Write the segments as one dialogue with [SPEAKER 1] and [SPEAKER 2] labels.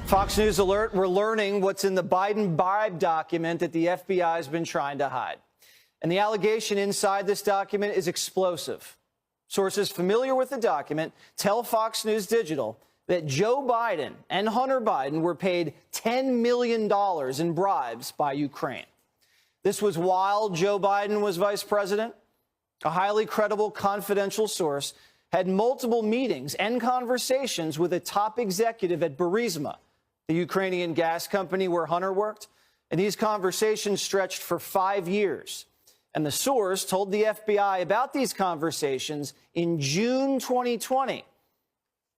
[SPEAKER 1] Fox News alert, we're learning what's in the Biden bribe document that the FBI has been trying to hide. And the allegation inside this document is explosive. Sources familiar with the document tell Fox News Digital that Joe Biden and Hunter Biden were paid $10 million in bribes by Ukraine. This was while Joe Biden was vice president. A highly credible confidential source had multiple meetings and conversations with a top executive at Burisma, the Ukrainian gas company where Hunter worked. And these conversations stretched for 5 years. And the source told the FBI about these conversations in June 2020.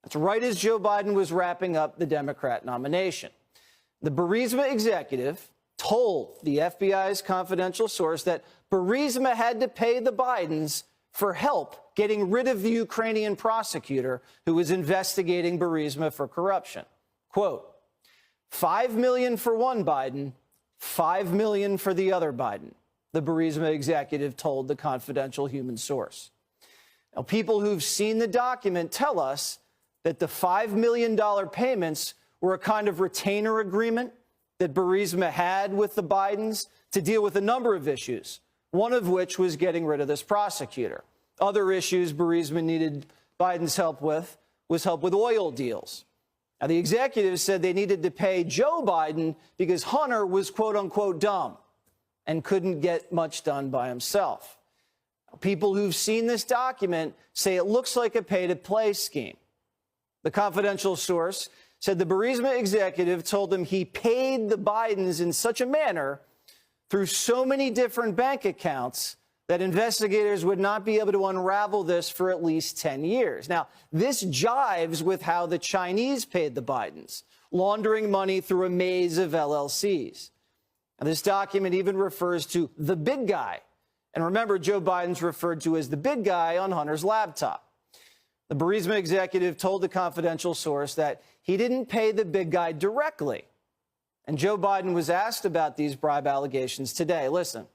[SPEAKER 1] That's right as Joe Biden was wrapping up the Democrat nomination. The Burisma executive told the FBI's confidential source that Burisma had to pay the Bidens for help getting rid of the Ukrainian prosecutor who was investigating Burisma for corruption. Quote, $5 million for one Biden, $5 million for the other Biden, the Burisma executive told the confidential human source. Now, people who've seen the document tell us that the $5 million payments were a kind of retainer agreement that Burisma had with the Bidens to deal with a number of issues, one of which was getting rid of this prosecutor. Other issues Burisma needed Biden's help with was help with oil deals. Now, the executives said they needed to pay Joe Biden because Hunter was, quote unquote, dumb and couldn't get much done by himself. People who've seen this document say it looks like a pay-to-play scheme. The confidential source said the Burisma executive told him he paid the Bidens in such a manner through so many different bank accounts that investigators would not be able to unravel this for at least 10 years. Now, this jives with how the Chinese paid the Bidens, laundering money through a maze of LLCs. And this document even refers to the big guy. And remember, Joe Biden's referred to as the big guy on Hunter's laptop. The Burisma executive told the confidential source that he didn't pay the big guy directly. And Joe Biden was asked about these bribe allegations today. Listen.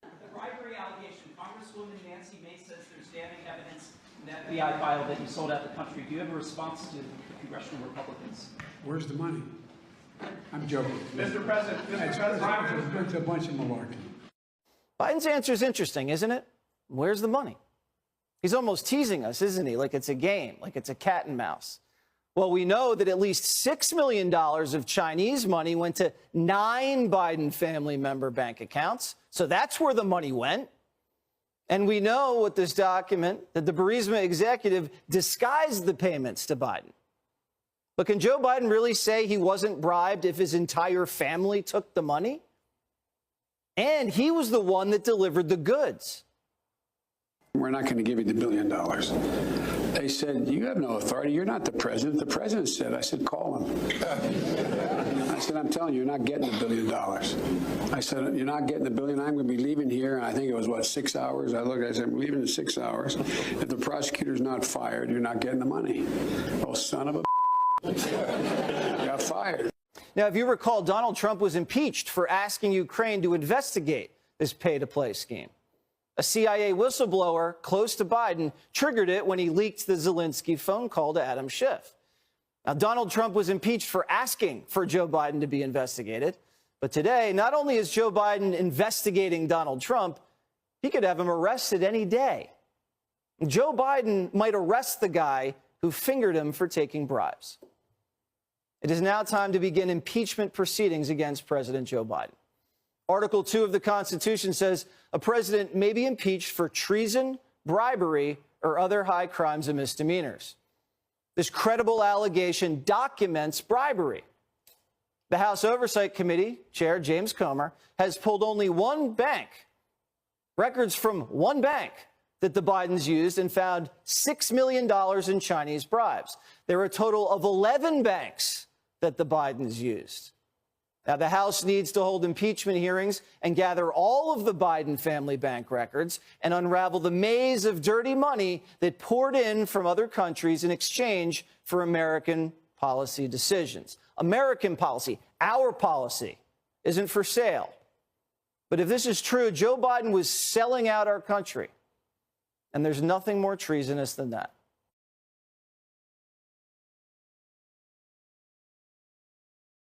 [SPEAKER 2] The bribery allegation, Congresswoman Nancy Mace says there's damning evidence in the FBI file that you sold out the country. Do you have a response to the congressional Republicans?
[SPEAKER 3] Where's the money? I'm joking.
[SPEAKER 2] Mr. President,
[SPEAKER 3] It's a bunch of malarkey.
[SPEAKER 1] Biden's answer is interesting, isn't it? Where's the money? He's almost teasing us, isn't he? Like it's a game, like it's a cat and mouse. Well, we know that at least $6 million of Chinese money went to 9 Biden family member bank accounts. So that's where the money went. And we know with this document that the Burisma executive disguised the payments to Biden. But can Joe Biden really say he wasn't bribed if his entire family took the money? And he was the one that delivered the goods.
[SPEAKER 3] We're not going to give you the $1 billion. They said, you have no authority. You're not the president. The president said, I said, call him. I said, I'm telling you, you're not getting the $1 billion. I said, you're not getting the $1 billion. I'm going to be leaving here. And I think it was, what, 6 hours? I looked, I said, I'm leaving in 6 hours. If the prosecutor's not fired, you're not getting the money. Oh, son of a got fired.
[SPEAKER 1] Now, if you recall, Donald Trump was impeached for asking Ukraine to investigate this pay-to-play scheme. A CIA whistleblower close to Biden triggered it when he leaked the Zelensky phone call to Adam Schiff. Now, Donald Trump was impeached for asking for Joe Biden to be investigated. But today, not only is Joe Biden investigating Donald Trump, he could have him arrested any day. Joe Biden might arrest the guy who fingered him for taking bribes. It is now time to begin impeachment proceedings against President Joe Biden. Article 2 of the Constitution says a president may be impeached for treason, bribery, or other high crimes and misdemeanors. This credible allegation documents bribery. The House Oversight Committee Chair James Comer has pulled only one bank, records from one bank that the Bidens used, and found $6 million in Chinese bribes. There are a total of 11 banks that the Bidens used. Now, the House needs to hold impeachment hearings and gather all of the Biden family bank records and unravel the maze of dirty money that poured in from other countries in exchange for American policy decisions. American policy, our policy, isn't for sale. But if this is true, Joe Biden was selling out our country. And there's nothing more treasonous than that.